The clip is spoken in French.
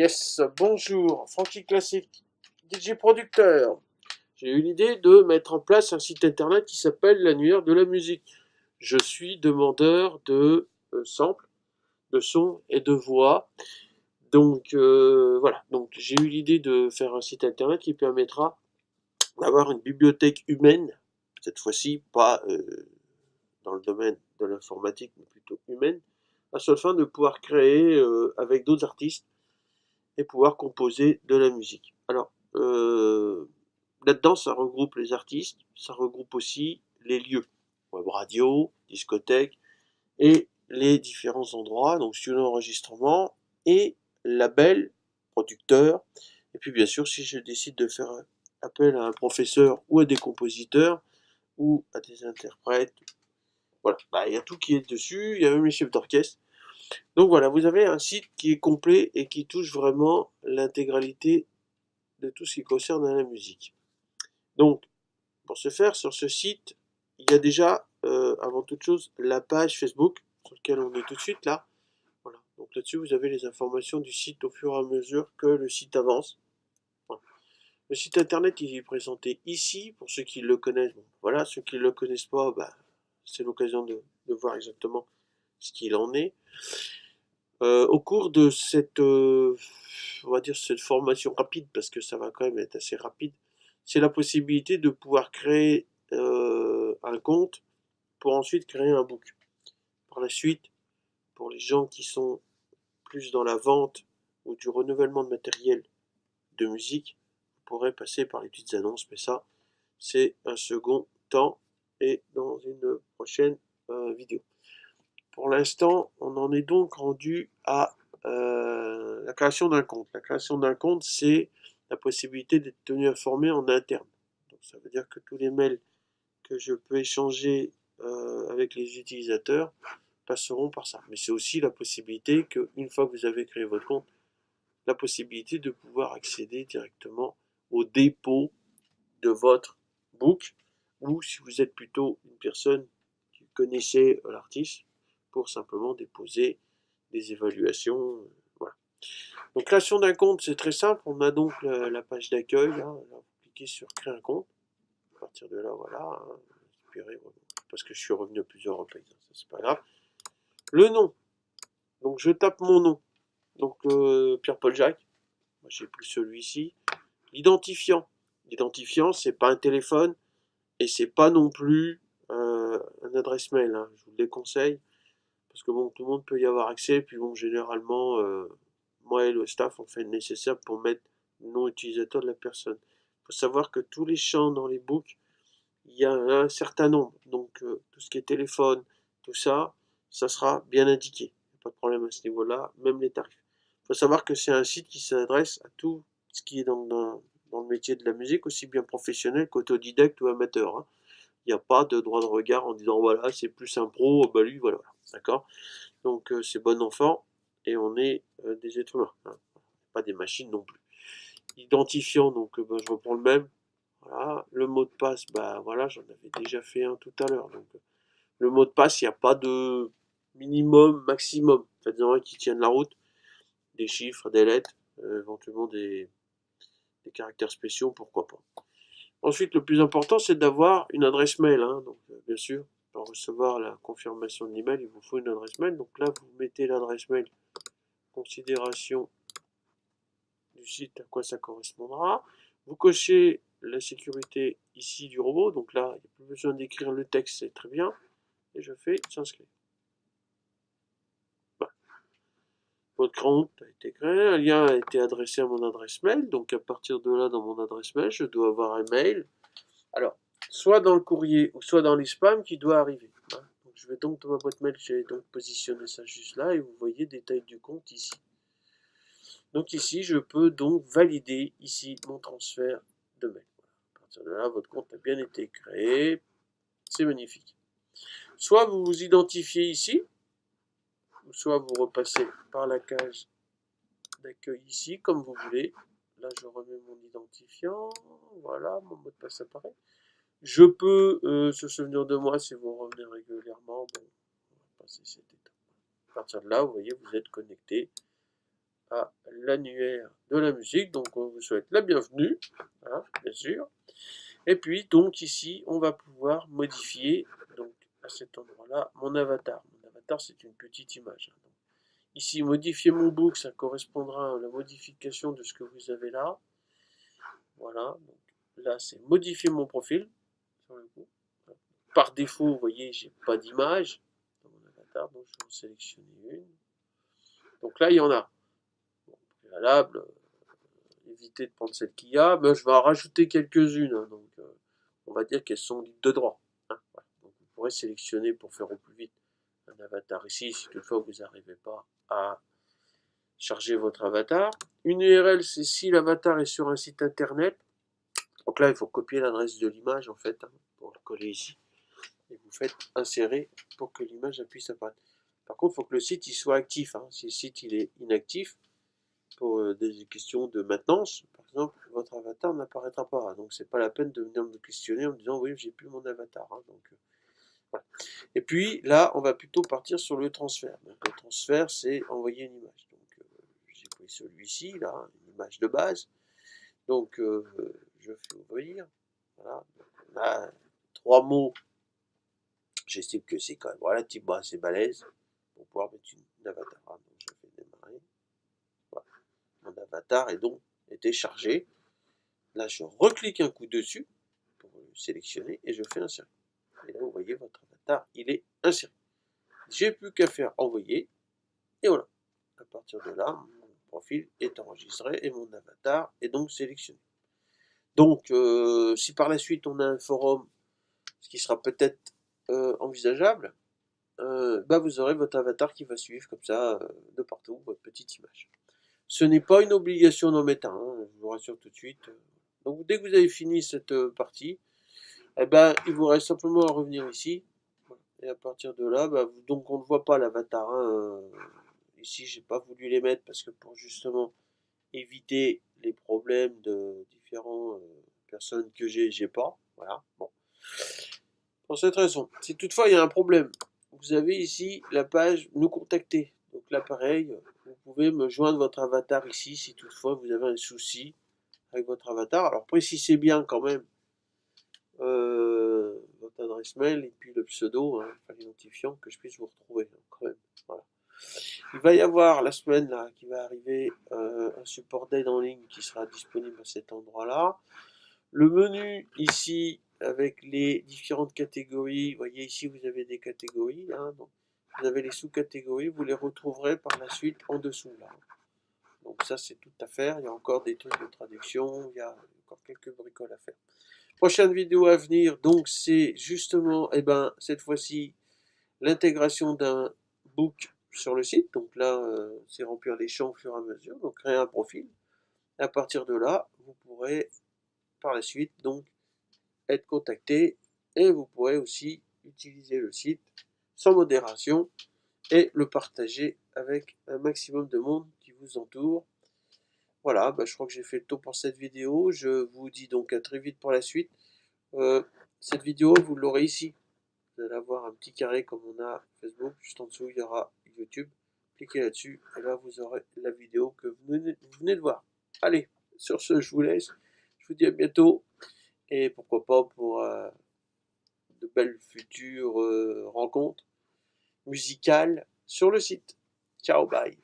Yes, bonjour, Francky Classic, DJ producteur. J'ai eu l'idée de mettre en place un site internet qui s'appelle l'Annuaire de la musique. Je suis demandeur de samples, de sons et de voix. Donc voilà, donc j'ai eu l'idée de faire un site internet qui permettra d'avoir une bibliothèque humaine, cette fois-ci pas dans le domaine de l'informatique, mais plutôt humaine, à seule fin de pouvoir créer avec d'autres artistes et pouvoir composer de la musique. Alors, là-dedans, ça regroupe les artistes, ça regroupe aussi les lieux, web radio, discothèque, et les différents endroits, donc studio d'enregistrement, et label, producteur, et puis bien sûr, si je décide de faire appel à un professeur ou à des compositeurs, ou à des interprètes, voilà, bah, il y a tout qui est dessus, il y a même les chefs d'orchestre. Donc voilà, vous avez un site qui est complet et qui touche vraiment l'intégralité de tout ce qui concerne la musique. Donc, pour ce faire, sur ce site, il y a déjà, avant toute chose, la page Facebook, sur laquelle on est tout de suite là. Voilà. Donc là-dessus, vous avez les informations du site au fur et à mesure que le site avance. Voilà. Le site internet, il est présenté ici, pour ceux qui le connaissent. Bon, voilà, ceux qui ne le connaissent pas, bah, c'est l'occasion de voir exactement ce qu'il en est. Au cours de cette, on va dire cette formation rapide, parce que ça va quand même être assez rapide, c'est la possibilité de pouvoir créer un compte pour ensuite créer un book. Par la suite, pour les gens qui sont plus dans la vente ou du renouvellement de matériel de musique, vous pourrez passer par les petites annonces, mais ça, c'est un second temps et dans une prochaine vidéo. Pour l'instant, on en est donc rendu à la création d'un compte. La création d'un compte, c'est la possibilité d'être tenu informé en interne. Donc, ça veut dire que tous les mails que je peux échanger avec les utilisateurs passeront par ça. Mais c'est aussi la possibilité qu'une fois que vous avez créé votre compte, la possibilité de pouvoir accéder directement au dépôt de votre book, ou si vous êtes plutôt une personne qui connaissait l'artiste, pour simplement déposer des évaluations. Voilà. Donc création d'un compte, c'est très simple. On a donc la page d'accueil. Hein. Vous cliquez sur créer un compte. À partir de là, voilà. Hein, parce que je suis revenu à plusieurs reprises. Ça, c'est pas grave. Le nom. Donc je tape mon nom. Donc Pierre-Paul Jacques. Moi j'ai pris celui-ci. L'identifiant. L'identifiant, c'est pas un téléphone et c'est pas non plus un adresse mail. Hein. Je vous le déconseille. Parce que bon, tout le monde peut y avoir accès, puis bon, généralement, moi et le staff, on fait le nécessaire pour mettre le nom utilisateur de la personne. Il faut savoir que tous les champs dans les books, il y a un certain nombre. Donc, tout ce qui est téléphone, tout ça, ça sera bien indiqué. Il n'y a pas de problème à ce niveau-là, même les tarifs. Il faut savoir que c'est un site qui s'adresse à tout ce qui est dans le métier de la musique, aussi bien professionnel qu'autodidacte ou amateur. Hein. Il n'y a pas de droit de regard en disant voilà, c'est plus un pro, bah lui, voilà. D'accord. Donc c'est bon enfant et on est des êtres humains, hein, pas des machines non plus. Identifiant, donc bah, je reprends le même. Voilà. Le mot de passe, bah voilà, j'en avais déjà fait un tout à l'heure. Donc le mot de passe, il n'y a pas de minimum, maximum. Faites-en un qui tienne la route, des chiffres, des lettres, éventuellement des caractères spéciaux, pourquoi pas. Ensuite, le plus important, c'est d'avoir une adresse mail. Hein. Donc, bien sûr, pour recevoir la confirmation de l'email, il vous faut une adresse mail. Donc là, vous mettez l'adresse mail considération du site à quoi ça correspondra. Vous cochez la sécurité ici du robot. Donc là, il n'y a plus besoin d'écrire le texte, c'est très bien. Et je fais s'inscrire. Voilà. Votre compte a été créé, un lien a été adressé à mon adresse mail. Donc à partir de là, dans mon adresse mail, je dois avoir un mail. Alors, soit dans le courrier ou soit dans les spams qui doit arriver. Voilà. Donc, je vais donc dans ma boîte mail, j'ai donc positionné ça juste là et vous voyez détail du compte ici. Donc ici, je peux donc valider ici mon transfert de mail. Voilà. À partir de là, votre compte a bien été créé. C'est magnifique. Soit vous vous identifiez ici, soit vous repassez par la case d'accueil ici, comme vous voulez. Là, je remets mon identifiant. Voilà, mon mot de passe apparaît. Je peux se souvenir de moi si vous revenez régulièrement. Bon, on va passer cette étape. À partir de là, vous voyez, vous êtes connecté à l'annuaire de la musique. Donc on vous souhaite la bienvenue, hein, bien sûr. Et puis donc ici on va pouvoir modifier donc à cet endroit-là mon avatar. Mon avatar c'est une petite image. Hein. Donc, ici modifier mon book, ça correspondra à la modification de ce que vous avez là. Voilà, donc là c'est modifier mon profil. Sur le coup. Par défaut, vous voyez, j'ai pas d'image dans mon avatar, donc je vais en sélectionner une. Donc là il y en a. Bon, préalable, évitez de prendre celle qu'il y a, mais je vais en rajouter quelques-unes. Hein, donc on va dire qu'elles sont libres de droit. Hein, voilà. Donc vous pourrez sélectionner pour faire au plus vite un avatar ici, si toutefois vous n'arrivez pas à charger votre avatar. Une URL, c'est si l'avatar est sur un site internet. Donc là, il faut copier l'adresse de l'image en fait, hein, pour le coller ici. Et vous faites insérer pour que l'image puisse apparaître. Par contre, il faut que le site il soit actif. Hein. Si le site il est inactif, pour des questions de maintenance, par exemple, votre avatar n'apparaîtra pas. Donc c'est pas la peine de venir me questionner en me disant oui, j'ai plus mon avatar. Hein. Donc, voilà. Et puis là, on va plutôt partir sur le transfert. Donc, le transfert, c'est envoyer une image. Donc j'ai pris celui-ci, là, une image de base. Donc je fais ouvrir. Voilà. Donc, on a 3 mots. J'estime que c'est quand même relativement assez balèze pour pouvoir mettre une avatar. Donc je fais démarrer. Voilà. Mon avatar est donc été chargé. Là, je reclique un coup dessus pour le sélectionner et je fais insérer. Et là, vous voyez, votre avatar, il est inséré. J'ai plus qu'à faire envoyer. Et voilà. À partir de là, mon profil est enregistré et mon avatar est donc sélectionné. Donc, si par la suite on a un forum, ce qui sera peut-être envisageable, bah vous aurez votre avatar qui va suivre comme ça de partout votre petite image. Ce n'est pas une obligation d'en mettre un, hein, je vous rassure tout de suite. Donc dès que vous avez fini cette partie, eh ben, il vous reste simplement à revenir ici. Et à partir de là, bah, donc on ne voit pas l'avatar. Hein, ici, j'ai pas voulu les mettre parce que pour justement éviter les problèmes de différentes personnes que j'ai pas. Voilà. Bon. Pour cette raison, si toutefois il y a un problème, vous avez ici la page nous contacter. Donc là, pareil, vous pouvez me joindre votre avatar ici si toutefois vous avez un souci avec votre avatar. Alors précisez bien quand même votre adresse mail et puis le pseudo, hein, l'identifiant, que je puisse vous retrouver quand même. Voilà. Il va y avoir la semaine là qui va arriver un support d'aide en ligne qui sera disponible à cet endroit-là. Le menu ici avec les différentes catégories, vous voyez ici vous avez des catégories, hein, donc vous avez les sous-catégories, vous les retrouverez par la suite en dessous là. Donc ça c'est tout à faire, il y a encore des trucs de traduction, il y a encore quelques bricoles à faire. Prochaine vidéo à venir, donc c'est justement, cette fois-ci, l'intégration d'un book sur le site. Donc là, c'est remplir les champs au fur et à mesure, donc créer un profil. Et à partir de là, vous pourrez par la suite donc être contacté et vous pourrez aussi utiliser le site sans modération et le partager avec un maximum de monde qui vous entoure. Voilà, je crois que j'ai fait le tour pour cette vidéo. Je vous dis donc à très vite pour la suite. Cette vidéo, vous l'aurez ici. Vous allez avoir un petit carré comme on a Facebook. Juste en dessous, il y aura YouTube. Cliquez là-dessus et là, vous aurez la vidéo que vous venez de voir. Allez, sur ce, je vous laisse. Je vous dis à bientôt. Et pourquoi pas pour de belles futures rencontres musicales sur le site. Ciao, bye.